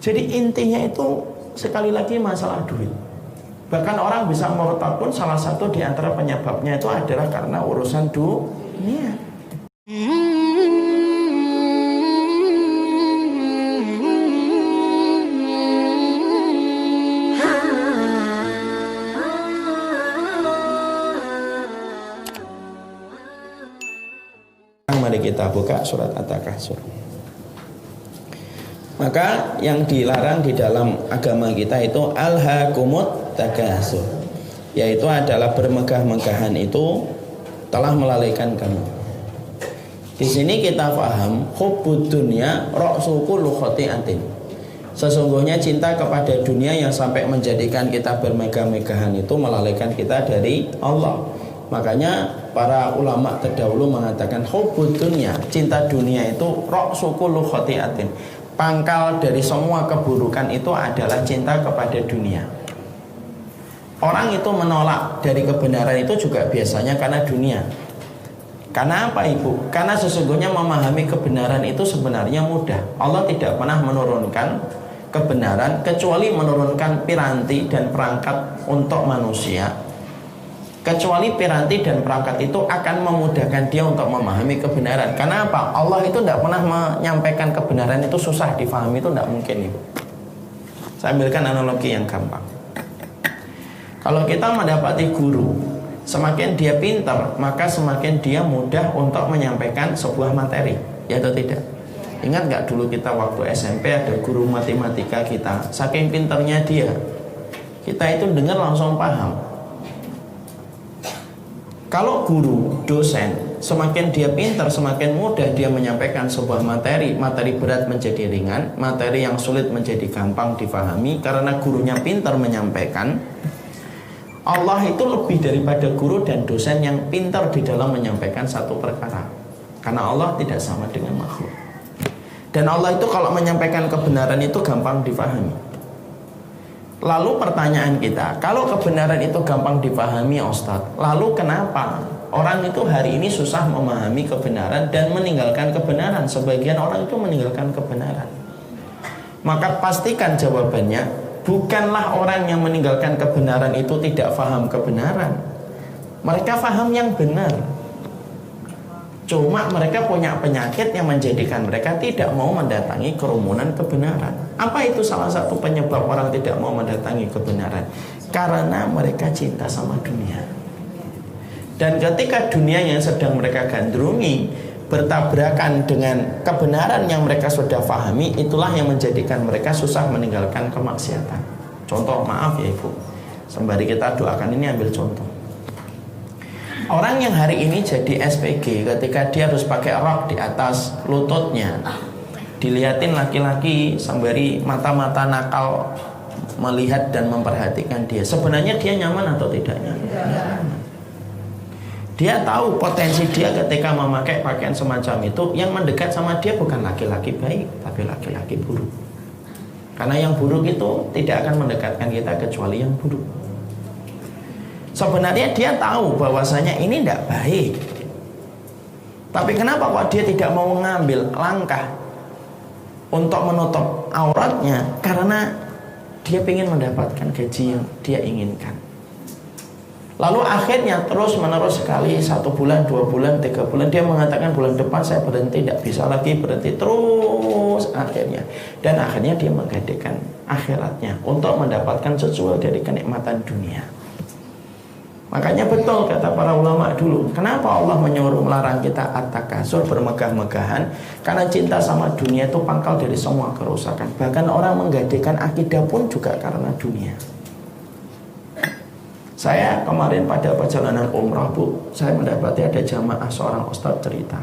Jadi intinya itu sekali lagi masalah duit. Bahkan orang bisa murtad pun salah satu di antara penyebabnya itu adalah karena urusan dunia. Mari kita buka surat At-Takasur. Maka yang dilarang di dalam agama kita itu alhaakumut takasur, yaitu adalah bermegah-megahan itu telah melalaikan kamu. Di sini kita paham hubbud dunya ra'su kulli khati'atin. Sesungguhnya cinta kepada dunia yang sampai menjadikan kita bermegah-megahan itu melalaikan kita dari Allah. Makanya para ulama terdahulu mengatakan hubbud dunya, cinta dunia itu ra'su kulli khati'atin. Pangkal dari semua keburukan itu adalah cinta kepada dunia. Orang itu menolak dari kebenaran itu juga biasanya karena dunia. Karena apa ibu? Karena sesungguhnya memahami kebenaran itu sebenarnya mudah. Allah tidak pernah menurunkan kebenaran kecuali menurunkan piranti dan perangkat untuk manusia. Kecuali piranti dan perangkat itu akan memudahkan dia untuk memahami kebenaran. Karena apa? Allah itu tidak pernah menyampaikan kebenaran itu susah difahami, itu tidak mungkin ibu. Saya ambilkan analogi yang gampang. Kalau kita mendapati guru, semakin dia pintar, maka semakin dia mudah untuk menyampaikan sebuah materi, ya atau tidak? Ingat gak dulu kita waktu SMP ada guru matematika kita, saking pintarnya dia, kita itu dengar langsung paham. Kalau guru, dosen, semakin dia pintar, semakin mudah dia menyampaikan sebuah materi. Materi berat menjadi ringan, materi yang sulit menjadi gampang difahami. Karena gurunya pintar menyampaikan. Allah itu lebih daripada guru dan dosen yang pintar di dalam menyampaikan satu perkara. Karena Allah tidak sama dengan makhluk. Dan Allah itu kalau menyampaikan kebenaran itu gampang difahami. Lalu pertanyaan kita, kalau kebenaran itu gampang dipahami Ustadz, lalu kenapa orang itu hari ini susah memahami kebenaran dan meninggalkan kebenaran? Sebagian orang itu meninggalkan kebenaran. Maka pastikan jawabannya, bukanlah orang yang meninggalkan kebenaran itu tidak paham kebenaran. Mereka paham yang benar. Cuma mereka punya penyakit yang menjadikan mereka tidak mau mendatangi kerumunan kebenaran. Apa itu salah satu penyebab orang tidak mau mendatangi kebenaran? Karena mereka cinta sama dunia. Dan ketika dunia yang sedang mereka gandrungi bertabrakan dengan kebenaran yang mereka sudah pahami, itulah yang menjadikan mereka susah meninggalkan kemaksiatan. Contoh, maaf ya ibu, sembari kita doakan ini ambil contoh. Orang yang hari ini jadi SPG, ketika dia harus pakai rok di atas lututnya, dilihatin laki-laki sembari mata-mata nakal melihat dan memperhatikan dia, sebenarnya dia nyaman atau tidak nyaman? Dia tahu potensi dia ketika memakai pakaian semacam itu, yang mendekat sama dia bukan laki-laki baik, tapi laki-laki buruk. Karena yang buruk itu tidak akan mendekatkan kita kecuali yang buruk. Sebenarnya dia tahu bahwasanya ini tidak baik, tapi kenapa kok dia tidak mau mengambil langkah untuk menutup auratnya? Karena dia ingin mendapatkan gaji yang dia inginkan. Lalu akhirnya terus menerus sekali, 1 bulan, 2 bulan, 3 bulan, dia mengatakan bulan depan saya berhenti, tidak bisa lagi berhenti, terus akhirnya. Dan akhirnya dia menggadaikan akhiratnya untuk mendapatkan sesuatu dari kenikmatan dunia. Makanya betul kata para ulama dulu, kenapa Allah menyuruh melarang kita at-takasur, bermegah-megahan? Karena cinta sama dunia itu pangkal dari semua kerusakan. Bahkan orang menggadaikan akidah pun juga karena dunia. Saya kemarin pada perjalanan umrah bu, saya mendapati ada jamaah seorang ustadz cerita,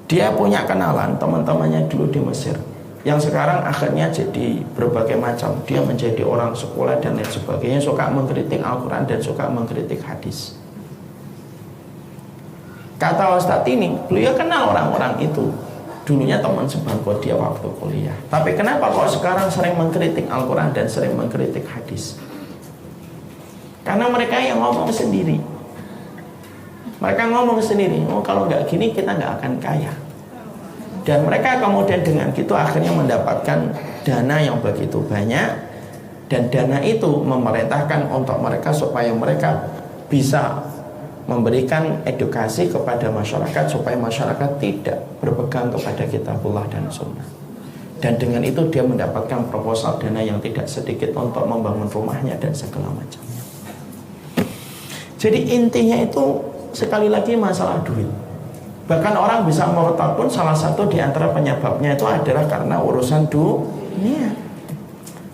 dia punya kenalan teman-temannya dulu di Mesir, yang sekarang akhirnya jadi berbagai macam. Dia menjadi orang sekolah dan lain sebagainya, suka mengkritik Al-Quran dan suka mengkritik hadis. Kata Ustadz ini, beliau kenal orang-orang itu, dulunya teman sebangku dia waktu kuliah. Tapi kenapa kok sekarang sering mengkritik Al-Quran dan sering mengkritik hadis? Karena mereka yang ngomong sendiri. Mereka ngomong sendiri, oh kalau nggak gini kita nggak akan kaya. Dan mereka kemudian dengan gitu akhirnya mendapatkan dana yang begitu banyak, dan dana itu memerintahkan untuk mereka supaya mereka bisa memberikan edukasi kepada masyarakat supaya masyarakat tidak berpegang kepada kitabullah dan sunnah. Dan dengan itu dia mendapatkan proposal dana yang tidak sedikit untuk membangun rumahnya dan segala macamnya. Jadi intinya itu sekali lagi masalah duit. Bahkan orang bisa murtad pun salah satu di antara penyebabnya itu adalah karena urusan dunia.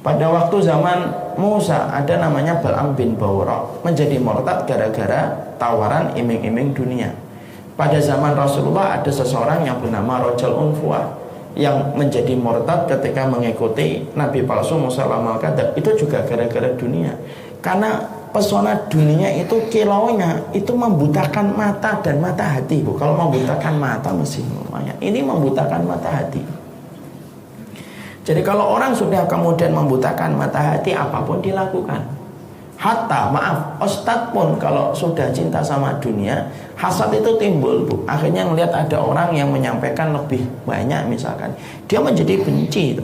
Pada waktu zaman Musa ada namanya Balaam bin Bawra menjadi murtad gara-gara tawaran iming-iming dunia. Pada zaman Rasulullah ada seseorang yang bernama Rajul Unfuah yang menjadi murtad ketika mengikuti Nabi palsu Musa al-Kadzab. Itu juga gara-gara dunia. Karena pesona dunia itu kilaunya itu membutakan mata dan mata hati, Bu. Kalau membutakan mata masih lumayan, ini membutakan mata hati. Jadi kalau orang sudah kemudian membutakan mata hati, apapun dilakukan. Hatta maaf, ustadz pun kalau sudah cinta sama dunia, hasad itu timbul, Bu. Akhirnya melihat ada orang yang menyampaikan lebih banyak misalkan, dia menjadi benci itu.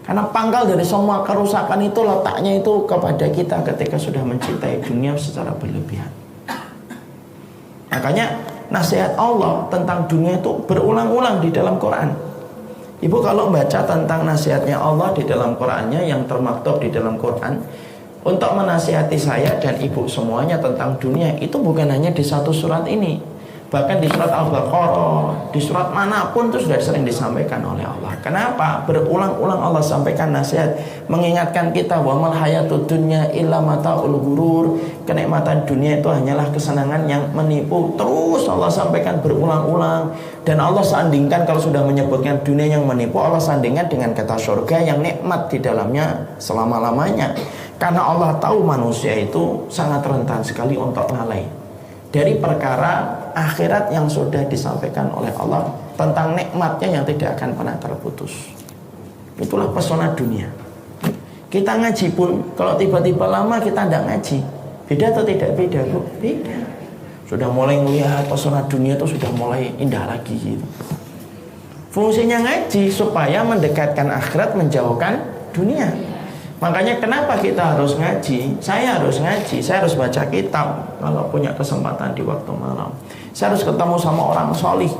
Karena pangkal dari semua kerusakan itu letaknya itu kepada kita ketika sudah mencintai dunia secara berlebihan. Makanya nasihat Allah tentang dunia itu berulang-ulang di dalam Quran. Ibu kalau baca tentang nasihatnya Allah di dalam Qurannya yang termaktub di dalam Quran untuk menasihati saya dan ibu semuanya tentang dunia, itu bukan hanya di satu surat ini. Bahkan di surat Al-Baqarah, di surat manapun itu sudah sering disampaikan oleh Allah. Kenapa? Berulang-ulang Allah sampaikan nasihat, mengingatkan kita wa mal hayatud dunya illa mataul ghurur. Kenikmatan dunia itu hanyalah kesenangan yang menipu. Terus Allah sampaikan berulang-ulang. Dan Allah sandingkan kalau sudah menyebutkan dunia yang menipu, Allah sandingkan dengan kata surga yang nikmat di dalamnya selama-lamanya. Karena Allah tahu manusia itu sangat rentan sekali untuk lalai dari perkara akhirat yang sudah disampaikan oleh Allah tentang nikmatnya yang tidak akan pernah terputus. Itulah pesona dunia. Kita ngaji pun kalau tiba-tiba lama kita tidak ngaji, beda atau tidak beda, Bu? Beda. Sudah mulai melihat pesona dunia itu sudah mulai indah lagi gitu. Fungsinya ngaji supaya mendekatkan akhirat, menjauhkan dunia. Makanya kenapa kita harus ngaji? Saya harus ngaji, saya harus baca kitab kalau punya kesempatan di waktu malam. Saya harus ketemu sama orang solih.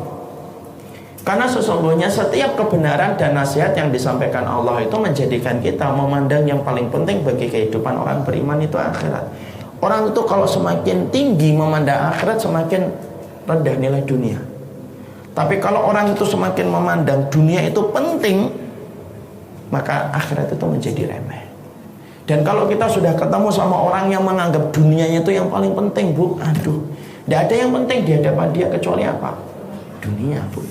Karena sesungguhnya setiap kebenaran dan nasihat yang disampaikan Allah itu menjadikan kita memandang yang paling penting bagi kehidupan orang beriman itu akhirat. Orang itu kalau semakin tinggi memandang akhirat, semakin rendah nilai dunia. Tapi kalau orang itu semakin memandang dunia itu penting, maka akhirat itu menjadi remeh. Dan kalau kita sudah ketemu sama orang yang menganggap dunianya itu yang paling penting, Bu, aduh, tidak ada yang penting di hadapan dia kecuali apa? Dunia, Bu.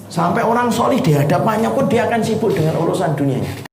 Sampai orang solih di hadapannya pun dia akan sibuk dengan urusan dunianya.